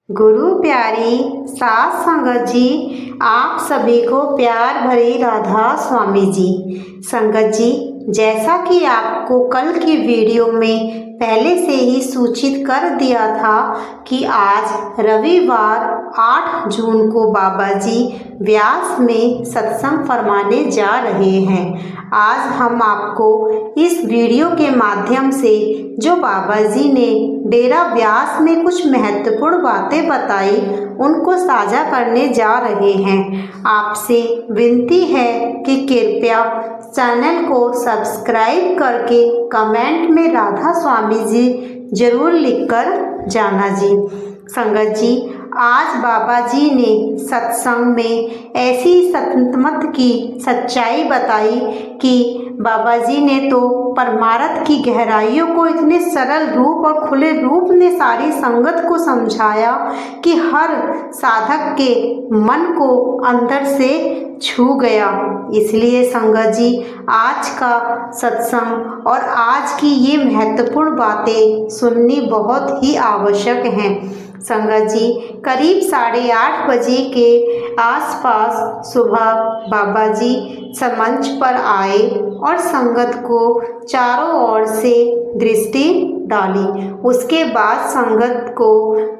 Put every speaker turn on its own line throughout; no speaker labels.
गुरु प्यारी सास संगत जी, आप सभी को प्यार भरी राधा स्वामी जी। संगत जी, जैसा कि आपको कल की वीडियो में पहले से ही सूचित कर दिया था कि आज रविवार 8 जून को बाबा जी व्यास में सत्संग फरमाने जा रहे हैं। आज हम आपको इस वीडियो के माध्यम से जो बाबा जी ने डेरा व्यास में कुछ महत्वपूर्ण बातें बताई उनको साझा करने जा रहे हैं। आपसे विनती है कि कृपया चैनल को सब्सक्राइब करके कमेंट में राधा स्वामी जी जरूर लिखकर जाना जी। संगत जी, आज बाबा जी ने सत्संग में ऐसी सतमत की सच्चाई बताई कि बाबा जी ने तो परमार्थ की गहराइयों को इतने सरल रूप और खुले रूप में सारी संगत को समझाया कि हर साधक के मन को अंदर से छू गया। इसलिए संगत जी, आज का सत्संग और आज की ये महत्वपूर्ण बातें सुननी बहुत ही आवश्यक हैं। संगत जी, करीब 8:30 बजे के आसपास सुबह बाबा जी मंच पर आए और संगत को चारों ओर से दृष्टि डाली। उसके बाद संगत को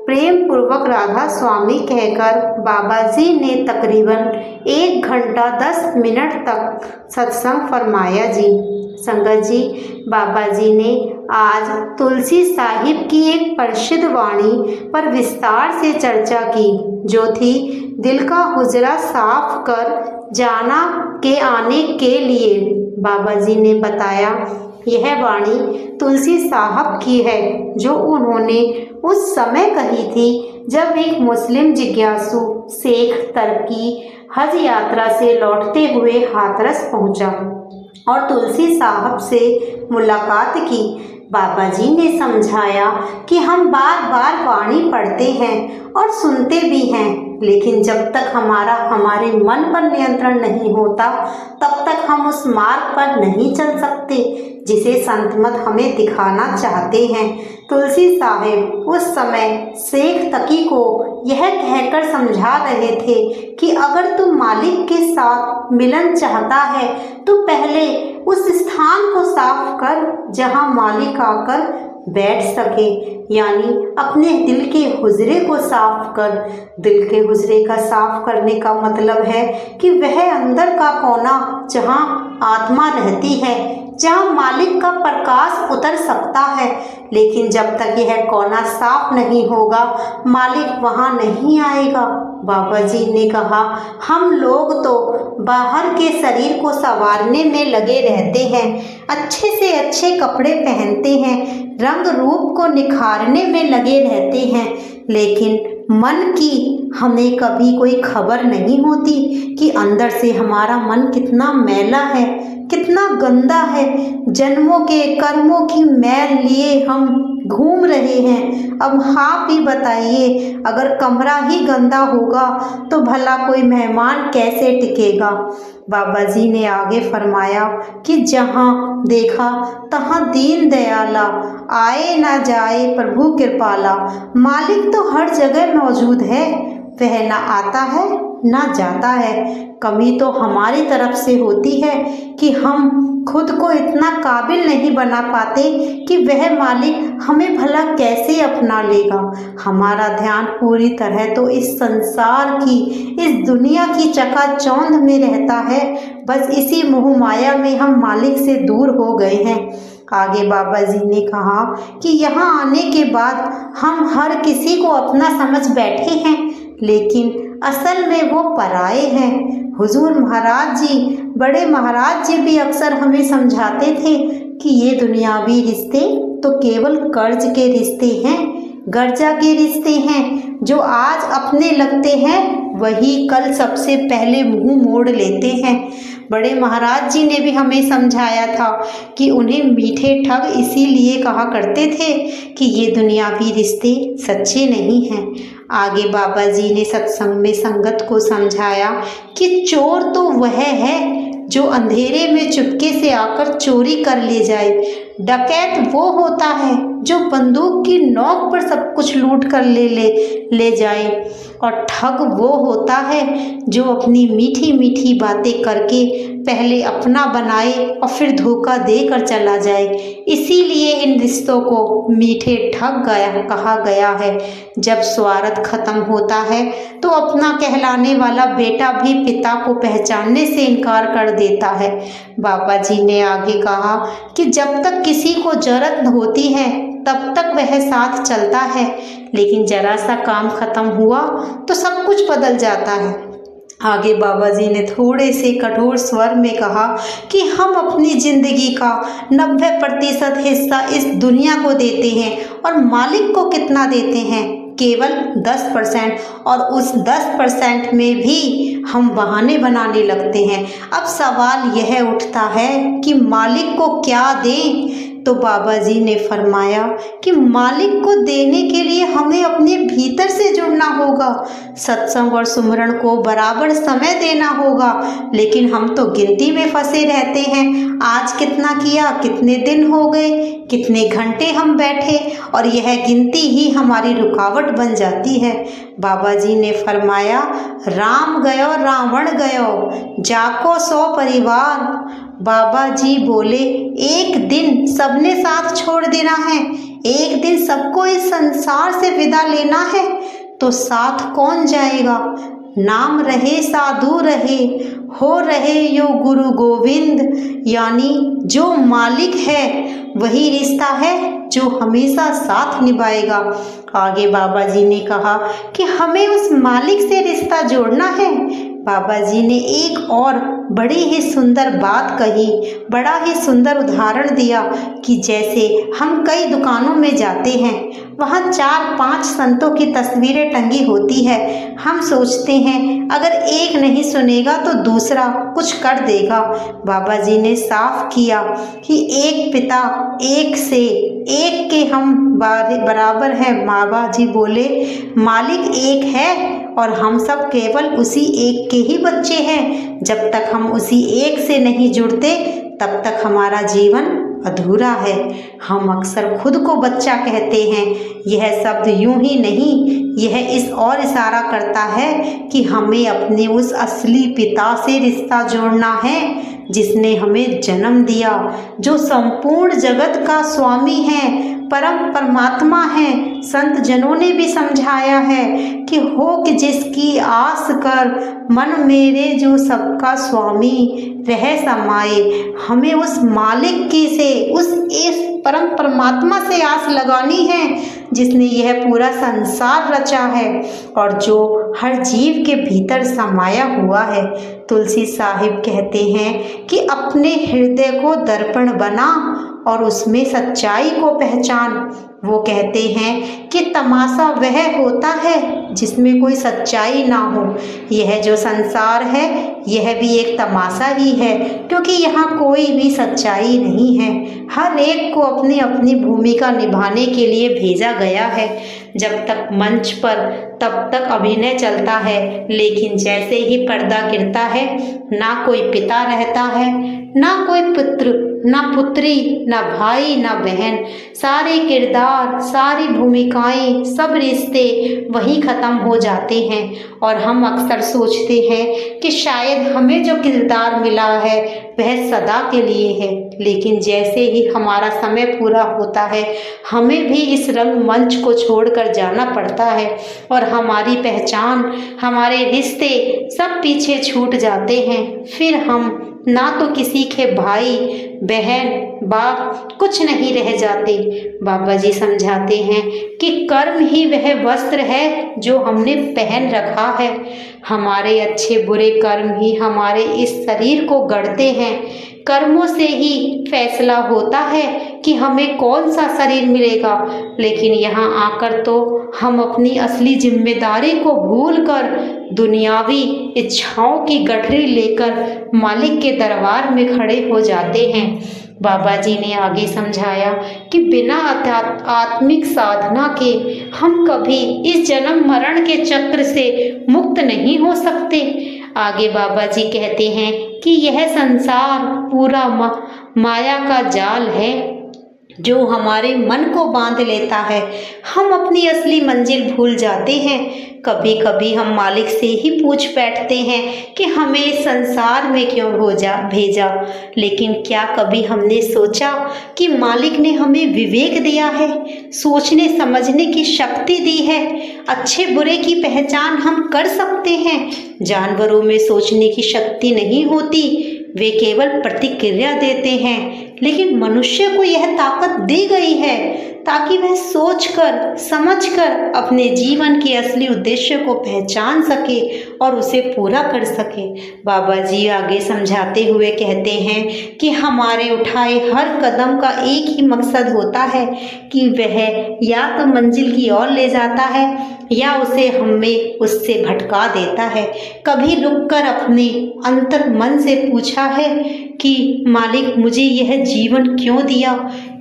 प्रेम पूर्वक राधा स्वामी कहकर बाबा जी ने तकरीबन 1 घंटा 10 मिनट तक सत्संग फरमाया जी। संगत जी, बाबा जी ने आज तुलसी साहिब की एक प्रसिद्ध वाणी पर विस्तार से चर्चा की, जो थी दिल का हुजरा साफ कर जाना के आने के लिए। बाबा जी ने बताया यह वाणी तुलसी साहब की है, जो उन्होंने उस समय कही थी जब एक मुस्लिम जिज्ञासु शेख तरकी हज यात्रा से लौटते हुए हाथरस पहुंचा और तुलसी साहब से मुलाकात की। बाबा जी ने समझाया कि हम बार बार वाणी पढ़ते हैं और सुनते भी हैं, लेकिन जब तक हमारे मन पर नियंत्रण नहीं होता तब तक हम उस मार्ग पर नहीं चल सकते जिसे संत मत हमें दिखाना चाहते हैं। तुलसी साहिब उस समय शेख तकी को यह कहकर समझा रहे थे कि अगर तू मालिक के साथ मिलन चाहता है तो पहले उस स्थान को साफ कर जहां मालिक आकर बैठ सके, यानी अपने दिल के हुजरे को साफ कर। दिल के हुजरे का साफ करने का मतलब है कि वह अंदर का कोना जहां आत्मा रहती है, जहां मालिक का प्रकाश उतर सकता है। लेकिन जब तक यह कोना साफ नहीं होगा, मालिक वहां नहीं आएगा। बाबा जी ने कहा, हम लोग तो बाहर के शरीर को संवारने में लगे रहते हैं, अच्छे से अच्छे कपड़े पहनते हैं, रंग रूप को निखारने में लगे रहते हैं, लेकिन मन की हमें कभी कोई खबर नहीं होती कि अंदर से हमारा मन कितना मैला है, कितना गंदा है। जन्मों के कर्मों की मैल लिए हम घूम रहे हैं। अब आप ही बताइए, अगर कमरा ही गंदा होगा तो भला कोई मेहमान कैसे टिकेगा। बाबा जी ने आगे फरमाया कि जहाँ देखा तहाँ दीन दयाला, आए ना जाए प्रभु कृपाला। मालिक तो हर जगह मौजूद है, वह ना आता है ना जाता है। कमी तो हमारी तरफ से होती है कि हम खुद को इतना काबिल नहीं बना पाते कि वह मालिक हमें भला कैसे अपना लेगा। हमारा ध्यान पूरी तरह तो इस संसार की, इस दुनिया की चकाचौंध में रहता है। बस इसी मोह माया में हम मालिक से दूर हो गए हैं। आगे बाबा जी ने कहा कि यहाँ आने के बाद हम हर किसी को अपना समझ बैठे हैं, लेकिन असल में वो पराए हैं। हुजूर महाराज जी, बड़े महाराज जी भी अक्सर हमें समझाते थे कि ये दुनियावी रिश्ते तो केवल कर्ज के रिश्ते हैं, गर्जा के रिश्ते हैं। जो आज अपने लगते हैं वही कल सबसे पहले मुंह मोड़ लेते हैं। बड़े महाराज जी ने भी हमें समझाया था कि उन्हें मीठे ठग इसीलिए कहा करते थे कि ये दुनियावी रिश्ते सच्चे नहीं हैं। आगे बाबा जी ने सत्संग में संगत को समझाया कि चोर तो वह है जो अंधेरे में चुपके से आकर चोरी कर ले जाए, डकैत वो होता है जो बंदूक की नोक पर सब कुछ लूट कर ले जाए, और ठग वो होता है जो अपनी मीठी मीठी बातें करके पहले अपना बनाए और फिर धोखा देकर चला जाए। इसीलिए इन रिश्तों को मीठे ठग कहा गया है। जब स्वार्थ खत्म होता है तो अपना कहलाने वाला बेटा भी पिता को पहचानने से इनकार कर देता है। बाबा जी ने आगे कहा कि जब तक किसी को जरूरत होती है तब तक वह साथ चलता है, लेकिन जरा सा काम खत्म हुआ तो सब कुछ बदल जाता है। आगे बाबा जी ने थोड़े से कठोर स्वर में कहा कि हम अपनी जिंदगी का 90% हिस्सा इस दुनिया को देते हैं और मालिक को कितना देते हैं? केवल 10%, और उस 10% में भी हम बहाने बनाने लगते हैं। अब सवाल यह उठता है कि मालिक को क्या दें? तो बाबा जी ने फरमाया कि मालिक को देने के लिए हमें अपने भीतर से जुड़ना होगा, सत्संग और सुमरण को बराबर समय देना होगा। लेकिन हम तो गिनती में फंसे रहते हैं, आज कितना किया, कितने दिन हो गए, कितने घंटे हम बैठे, और यह गिनती ही हमारी रुकावट बन जाती है। बाबा जी ने फरमाया, राम गयो रावण गयो, जाको सो परिवार। बाबा जी बोले, एक दिन सबने साथ छोड़ देना है, एक दिन सबको इस संसार से विदा लेना है, तो साथ कौन जाएगा? नाम रहे साधु रहे, हो रहे यो गुरु गोविंद। यानी जो मालिक है वही रिश्ता है जो हमेशा साथ निभाएगा। आगे बाबा जी ने कहा कि हमें उस मालिक से रिश्ता जोड़ना है। बाबा जी ने एक और बड़ी ही सुंदर बात कही, बड़ा ही सुंदर उदाहरण दिया कि जैसे हम कई दुकानों में जाते हैं, वहाँ 4-5 संतों की तस्वीरें टंगी होती है। हम सोचते हैं अगर एक नहीं सुनेगा तो दूसरा कुछ कर देगा। बाबा जी ने साफ किया कि एक पिता, एक से एक के हम बराबर हैं। बाबा जी बोले, मालिक एक है और हम सब केवल उसी एक के ही बच्चे हैं। जब तक हम उसी एक से नहीं जुड़ते तब तक हमारा जीवन अधूरा है। हम अक्सर खुद को बच्चा कहते हैं। यह शब्द यूं ही नहीं, यह इस और इशारा करता है कि हमें अपने उस असली पिता से रिश्ता जोड़ना है जिसने हमें जन्म दिया, जो संपूर्ण जगत का स्वामी है, परम परमात्मा है। संत जनों ने भी समझाया है कि हो कि जिसकी आस कर, मन मेरे जो सबका स्वामी रह समाए। हमें उस मालिक की से, उस इस परम परमात्मा से आस लगानी है जिसने यह पूरा संसार रचा है और जो हर जीव के भीतर समाया हुआ है। तुलसी साहिब कहते हैं कि अपने हृदय को दर्पण बना और उसमें सच्चाई को पहचान। वो कहते हैं कि तमाशा वह होता है जिसमें कोई सच्चाई ना हो। यह जो संसार है यह भी एक तमाशा ही है, क्योंकि यहाँ कोई भी सच्चाई नहीं है। हर एक को अपनी अपनी भूमिका निभाने के लिए भेजा गया है। जब तक मंच पर तब तक अभिनय चलता है, लेकिन जैसे ही पर्दा गिरता है, ना कोई पिता रहता है, ना कोई पुत्र, ना पुत्री, ना भाई, ना बहन। सारे किरदार, सारी भूमिकाएं, सब रिश्ते वहीं ख़त्म हो जाते हैं और हम अक्सर सोचते हैं कि शायद हमें जो किरदार मिला है वह सदा के लिए है। लेकिन जैसे ही हमारा समय पूरा होता है, हमें भी इस रंगमंच को छोड़कर जाना पड़ता है और हमारी पहचान, हमारे रिश्ते सब पीछे छूट जाते हैं। फिर हम ना तो किसी के भाई, बहन, बाप कुछ नहीं रह जाते। बाबा जी समझाते हैं कि कर्म ही वह वस्त्र है जो हमने पहन रखा है। हमारे अच्छे बुरे कर्म ही हमारे इस शरीर को गढ़ते हैं। कर्मों से ही फैसला होता है कि हमें कौन सा शरीर मिलेगा। लेकिन यहाँ आकर तो हम अपनी असली जिम्मेदारी को भूलकर दुनियावी इच्छाओं की गठरी लेकर मालिक के दरबार में खड़े हो जाते हैं। बाबा जी ने आगे समझाया कि बिना आत्मिक साधना के हम कभी इस जन्म मरण के चक्र से मुक्त नहीं हो सकते। आगे बाबा जी कहते हैं कि यह संसार पूरा माया का जाल है। जो हमारे मन को बांध लेता है। हम अपनी असली मंजिल भूल जाते हैं। कभी कभी हम मालिक से ही पूछ बैठते हैं कि हमें इस संसार में क्यों भेजा। लेकिन क्या कभी हमने सोचा कि मालिक ने हमें विवेक दिया है, सोचने समझने की शक्ति दी है। अच्छे बुरे की पहचान हम कर सकते हैं। जानवरों में सोचने की शक्ति नहीं होती, वे केवल प्रतिक्रिया देते हैं, लेकिन मनुष्य को यह ताकत दी गई है ताकि वह सोचकर समझकर अपने जीवन के असली उद्देश्य को पहचान सके और उसे पूरा कर सके। बाबा जी आगे समझाते हुए कहते हैं कि हमारे उठाए हर कदम का एक ही मकसद होता है कि वह या तो मंजिल की ओर ले जाता है या उसे हमें उससे भटका देता है। कभी रुककर अपने अंतर मन से पूछा है कि मालिक मुझे यह जीवन क्यों दिया?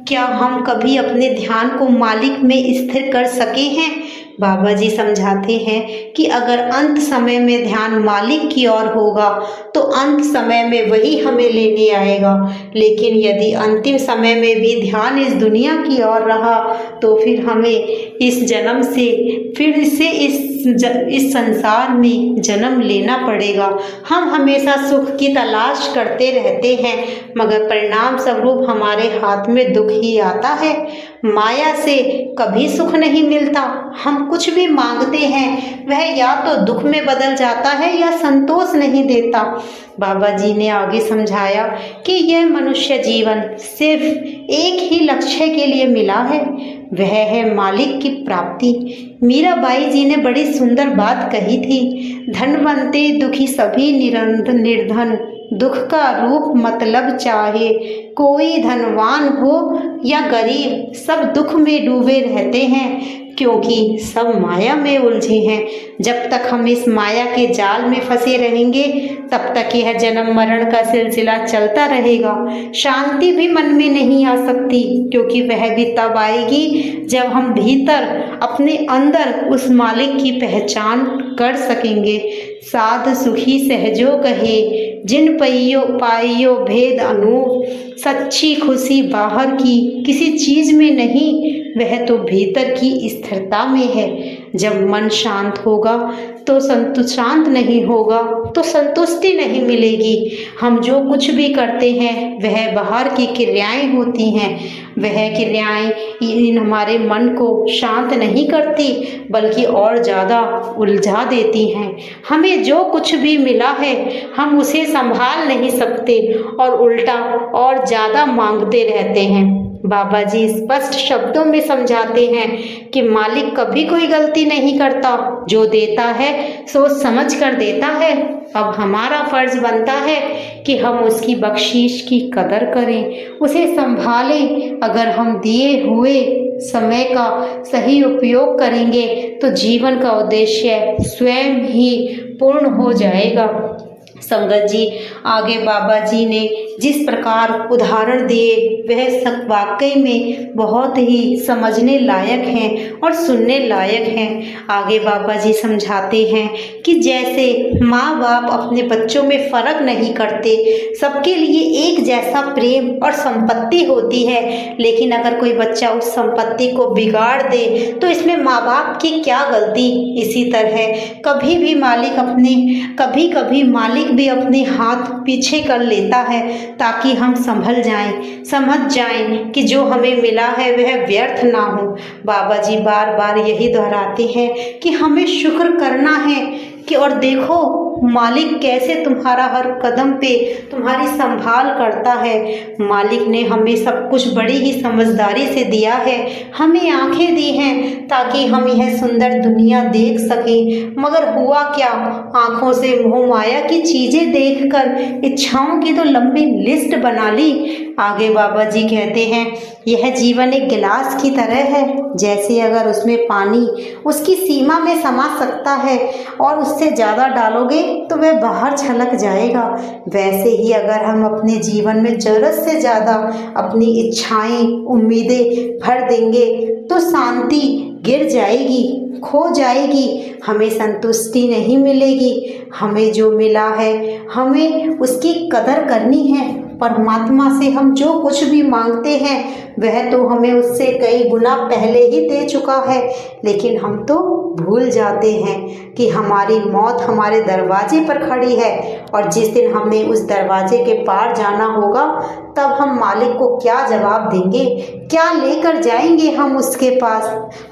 क्या हम कभी अपने ध्यान को मालिक में स्थिर कर सके हैं? बाबा जी समझाते हैं कि अगर अंत समय में ध्यान मालिक की ओर होगा तो अंत समय में वही हमें लेने आएगा, लेकिन यदि अंतिम समय में भी ध्यान इस दुनिया की ओर रहा तो फिर हमें इस जन्म से फिर से इस संसार में जन्म लेना पड़ेगा। हम हमेशा सुख की तलाश करते रहते हैं, मगर परिणाम स्वरूप हमारे हाथ में दुख ही आता है। माया से कभी सुख नहीं मिलता। हम कुछ भी मांगते हैं वह या तो दुख में बदल जाता है या संतोष नहीं देता। बाबा जी ने आगे समझाया कि यह मनुष्य जीवन सिर्फ एक ही लक्ष्य के लिए मिला है, वह है मालिक की प्राप्ति। मीराबाई जी ने बड़ी सुंदर बात कही थी, धनवंते दुखी सभी निर्धन, दुख का रूप मतलब चाहे कोई धनवान हो या गरीब, सब दुख में डूबे रहते हैं क्योंकि सब माया में उलझे हैं। जब तक हम इस माया के जाल में फंसे रहेंगे तब तक यह जन्म मरण का सिलसिला चलता रहेगा। शांति भी मन में नहीं आ सकती, क्योंकि वह भी तब आएगी जब हम भीतर अपने अंदर उस मालिक की पहचान कर सकेंगे। साध सुखी सहजो कहे, जिन पाइयो भेद अनूप, सच्ची खुशी बाहर की किसी चीज में नहीं, वह तो भीतर की स्थिरता में है। जब मन शांत होगा तो शांत नहीं होगा तो संतुष्टि नहीं मिलेगी। हम जो कुछ भी करते हैं वह बाहर की क्रियाएं होती हैं। वह क्रियाएं इन हमारे मन को शांत नहीं करती बल्कि और ज़्यादा उलझा देती हैं। हमें जो कुछ भी मिला है हम उसे संभाल नहीं सकते और उल्टा और ज़्यादा मांगते रहते हैं। बाबा जी स्पष्ट शब्दों में समझाते हैं कि मालिक कभी कोई गलती नहीं करता, जो देता है सोच समझ कर देता है। अब हमारा फर्ज बनता है कि हम उसकी बख्शीश की कदर करें, उसे संभालें। अगर हम दिए हुए समय का सही उपयोग करेंगे तो जीवन का उद्देश्य स्वयं ही पूर्ण हो जाएगा। संगत जी आगे बाबा जी ने जिस प्रकार उदाहरण दिए वह सब वाकई में बहुत ही समझने लायक हैं और सुनने लायक हैं। आगे बाबा जी समझाते हैं कि जैसे माँ बाप अपने बच्चों में फ़र्क नहीं करते, सबके लिए एक जैसा प्रेम और संपत्ति होती है, लेकिन अगर कोई बच्चा उस संपत्ति को बिगाड़ दे तो इसमें माँ बाप की क्या गलती। इसी तरह कभी कभी मालिक भी अपने हाथ पीछे कर लेता है ताकि हम समझ जाएं कि जो हमें मिला है वह व्यर्थ ना हो। बाबा जी बार बार यही दोहराते हैं कि हमें शुक्र करना है कि और देखो मालिक कैसे तुम्हारा हर कदम पे तुम्हारी संभाल करता है। मालिक ने हमें सब कुछ बड़ी ही समझदारी से दिया है, हमें आंखें दी हैं ताकि हम यह सुंदर दुनिया देख सकें, मगर हुआ क्या, आंखों से मोह माया की चीज़ें देखकर इच्छाओं की तो लंबी लिस्ट बना ली। आगे बाबा जी कहते हैं यह जीवन एक गिलास की तरह है, जैसे अगर उसमें पानी उसकी सीमा में समा सकता है और उससे ज़्यादा डालोगे तो वह बाहर छलक जाएगा। वैसे ही अगर हम अपने जीवन में ज़रूरत से ज़्यादा अपनी इच्छाएं उम्मीदें भर देंगे तो शांति गिर जाएगी, खो जाएगी, हमें संतुष्टि नहीं मिलेगी। हमें जो मिला है हमें उसकी कदर करनी है, परमात्मा से हम जो कुछ भी मांगते हैं वह तो हमें उससे कई गुना पहले ही दे चुका है, लेकिन हम तो भूल जाते हैं कि हमारी मौत हमारे दरवाजे पर खड़ी है और जिस दिन हमें उस दरवाजे के पार जाना होगा तब हम मालिक को क्या जवाब देंगे, क्या लेकर जाएंगे हम उसके पास।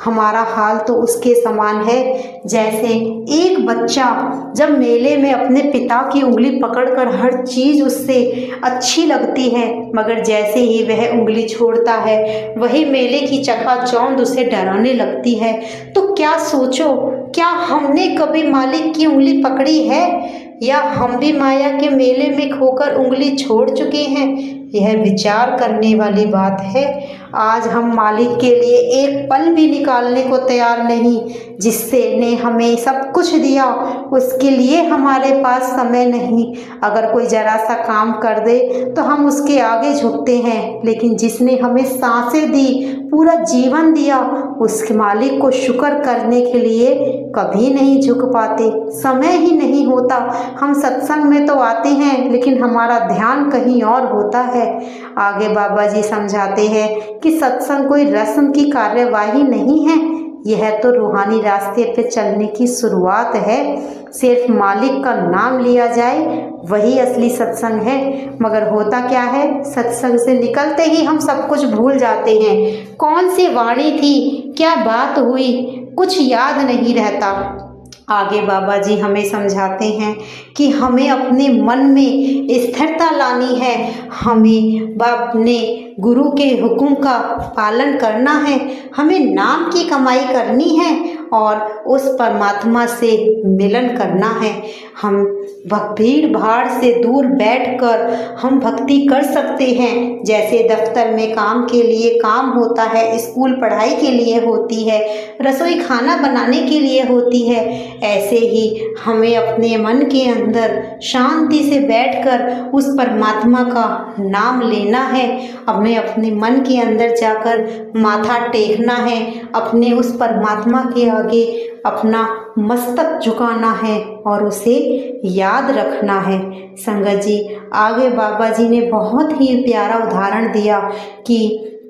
हमारा हाल तो उसके समान है जैसे एक बच्चा जब मेले में अपने पिता की उंगली पकड़कर हर चीज़ उससे अच्छी लगती है, मगर जैसे ही वह उंगली छोड़ता है वही मेले की चकाचौंध उसे डराने लगती है। तो क्या सोचो, क्या हमने कभी मालिक की उंगली पकड़ी है या हम भी माया के मेले में खोकर उंगली छोड़ चुके हैं? यह विचार करने वाली बात है। आज हम मालिक के लिए एक पल भी निकालने को तैयार नहीं, जिससे ने हमें सब कुछ दिया उसके लिए हमारे पास समय नहीं। अगर कोई जरा सा काम कर दे तो हम उसके आगे झुकते हैं, लेकिन जिसने हमें सांसें दी, पूरा जीवन दिया, उसके मालिक को शुक्र करने के लिए कभी नहीं झुक पाते। समय ही नहीं होता। हम सत्संग में तो आते हैं लेकिन हमारा ध्यान कहीं और होता है। आगे बाबा जी समझाते हैं कि सत्संग कोई रस्म की कार्यवाही नहीं है, यह तो रूहानी रास्ते पे चलने की शुरुआत है। सिर्फ मालिक का नाम लिया जाए वही असली सत्संग है। मगर होता क्या है, सत्संग से निकलते ही हम सब कुछ भूल जाते हैं। कौन सी वाणी थी, क्या बात हुई, कुछ याद नहीं रहता। आगे बाबा जी हमें समझाते हैं कि हमें अपने मन में स्थिरता लानी है, हमें अपने गुरु के हुक्म का पालन करना है, हमें नाम की कमाई करनी है और उस परमात्मा से मिलन करना है। हम भीड़ भाड़ से दूर बैठकर हम भक्ति कर सकते हैं। जैसे दफ्तर में काम के लिए काम होता है, स्कूल पढ़ाई के लिए होती है, रसोई खाना बनाने के लिए होती है, ऐसे ही हमें अपने मन के अंदर शांति से बैठकर उस परमात्मा का नाम लेना है। हमें अपने मन के अंदर जाकर माथा टेकना है, अपने उस परमात्मा के आगे अपना मस्तक झुकाना है और उसे याद रखना है। संगत जी, आगे बाबा जी ने बहुत ही प्यारा उदाहरण दिया कि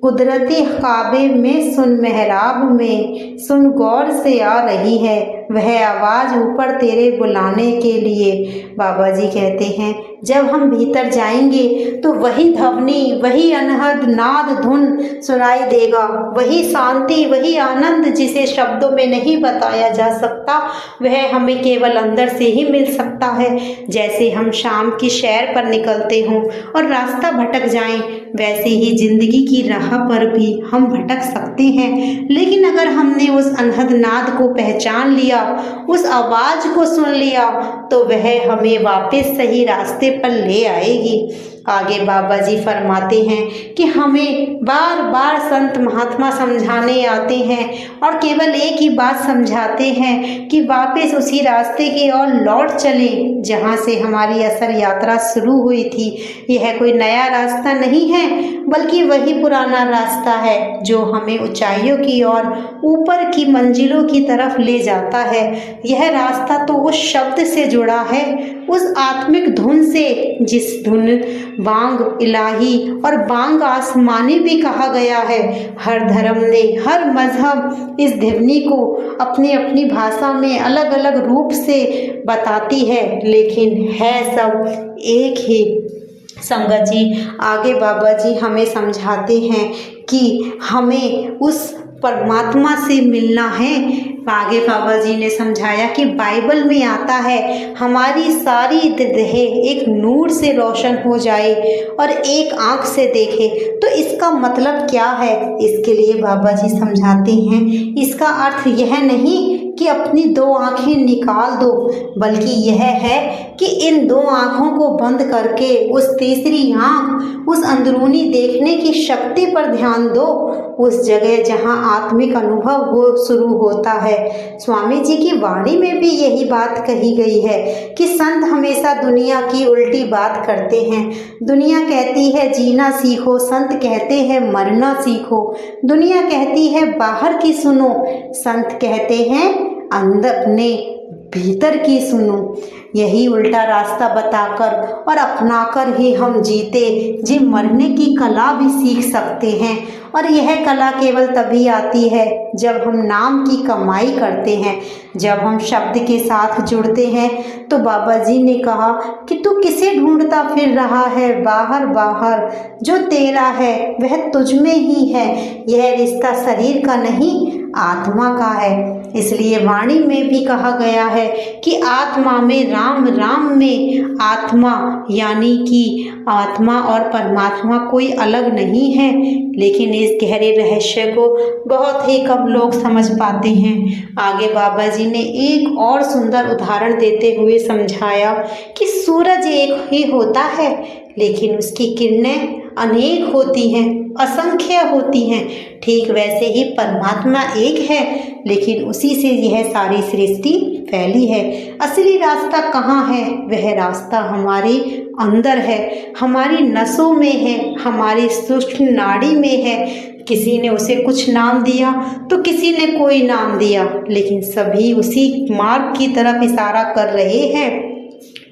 कुदरती काबे में सुन, मेहराब में सुन, गौर से आ रही है वह आवाज़ ऊपर तेरे बुलाने के लिए। बाबा जी कहते हैं जब हम भीतर जाएंगे तो वही ध्वनि, वही अनहद नाद धुन सुनाई देगा, वही शांति, वही आनंद जिसे शब्दों में नहीं बताया जा सकता, वह हमें केवल अंदर से ही मिल सकता है। जैसे हम शाम की सैर पर निकलते हों और रास्ता भटक जाएं, वैसे ही जिंदगी की राह पर भी हम भटक सकते हैं। लेकिन अगर हमने उस अनहद नाद को पहचान लिया, उस आवाज़ को सुन लिया, तो वह हमें वापस सही रास्ते पर ले आएगी। आगे बाबा जी फरमाते हैं कि हमें बार बार संत महात्मा समझाने आते हैं और केवल एक ही बात समझाते हैं कि वापस उसी रास्ते की ओर लौट चलें जहाँ से हमारी असल यात्रा शुरू हुई थी। यह कोई नया रास्ता नहीं है, बल्कि वही पुराना रास्ता है जो हमें ऊंचाइयों की ओर, ऊपर की मंजिलों की तरफ ले जाता है। यह रास्ता तो उस शब्द से जुड़ा है, उस आत्मिक धुन से, जिस धुन बांग इलाही और बांग आसमानी भी कहा गया है। हर धर्म ने, हर मजहब इस ध्वनि को अपनी अपनी भाषा में अलग अलग रूप से बताती है, लेकिन है सब एक ही। संगत जी, आगे बाबा जी हमें समझाते हैं कि हमें उस परमात्मा से मिलना है। आगे बाबा जी ने समझाया कि बाइबल में आता है हमारी सारी देह एक नूर से रोशन हो जाए और एक आँख से देखे। तो इसका मतलब क्या है? इसके लिए बाबा जी समझाते हैं, इसका अर्थ यह नहीं कि अपनी दो आँखें निकाल दो, बल्कि यह है कि इन दो आँखों को बंद करके उस तीसरी आँख, उस अंदरूनी देखने की शक्ति पर ध्यान दो, उस जगह जहाँ आत्मिक अनुभव हो शुरू होता है। स्वामी जी की वाणी में भी यही बात कही गई है कि संत हमेशा दुनिया की उल्टी बात करते हैं। दुनिया कहती है जीना सीखो, संत कहते हैं मरना सीखो। दुनिया कहती है बाहर की सुनो, संत कहते हैं अंदर अपने भीतर की सुनो। यही उल्टा रास्ता बताकर और अपनाकर ही हम जीते जी मरने की कला भी सीख सकते हैं। और यह कला केवल तभी आती है जब हम नाम की कमाई करते हैं, जब हम शब्द के साथ जुड़ते हैं। तो बाबा जी ने कहा कि तू किसे ढूंढता फिर रहा है बाहर बाहर, जो तेरा है वह तुझ में ही है। यह रिश्ता शरीर का नहीं आत्मा का है। इसलिए वाणी में भी कहा गया है कि आत्मा में राम, राम में आत्मा, यानी कि आत्मा और परमात्मा कोई अलग नहीं है। लेकिन इस गहरे रहस्य को बहुत ही कम लोग समझ पाते हैं। आगे बाबा जी ने एक और सुंदर उदाहरण देते हुए समझाया कि सूरज एक ही होता है, लेकिन उसकी किरणें अनेक होती हैं, असंख्य होती हैं। ठीक वैसे ही परमात्मा एक है, लेकिन उसी से यह सारी सृष्टि फैली है। असली रास्ता कहाँ है? वह रास्ता हमारे अंदर है, हमारी नसों में है, हमारी सूक्ष्म नाड़ी में है। किसी ने उसे कुछ नाम दिया तो किसी ने कोई नाम दिया, लेकिन सभी उसी मार्ग की तरफ इशारा कर रहे हैं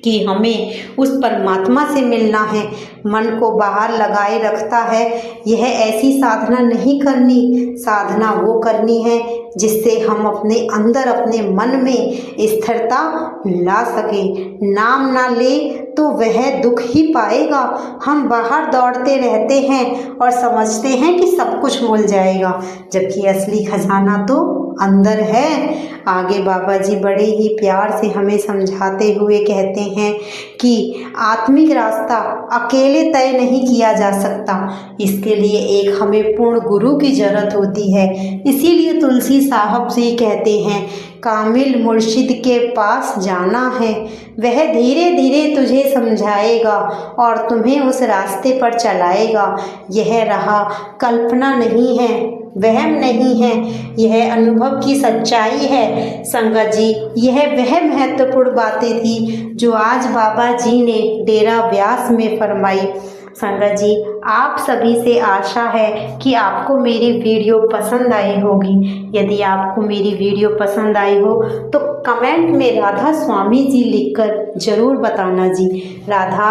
कि हमें उस परमात्मा से मिलना है। मन को बाहर लगाए रखता है, यह ऐसी साधना नहीं करनी। साधना वो करनी है जिससे हम अपने अंदर, अपने मन में स्थिरता ला सके। नाम ना ले तो वह दुख ही पाएगा। हम बाहर दौड़ते रहते हैं और समझते हैं कि सब कुछ मिल जाएगा, जबकि असली खजाना तो अंदर है। आगे बाबा जी बड़े ही प्यार से हमें समझाते हुए कहते हैं कि आत्मिक रास्ता अकेले तय नहीं किया जा सकता। इसके लिए एक हमें पूर्ण गुरु की जरूरत होती है। इसीलिए तुलसी साहब जी कहते हैं, कामिल मुर्शिद के पास जाना है, वह धीरे धीरे तुझे समझाएगा और तुम्हें उस रास्ते पर चलाएगा। यह राह कल्पना नहीं है, वहम नहीं है, यह अनुभव की सच्चाई है। संगत जी, यह वह महत्वपूर्ण बातें थी जो आज बाबा जी ने डेरा व्यास में फरमाई। संगत जी, आप सभी से आशा है कि आपको मेरी वीडियो पसंद आई होगी। यदि आपको मेरी वीडियो पसंद आई हो तो कमेंट में राधा स्वामी जी लिखकर ज़रूर बताना जी। राधा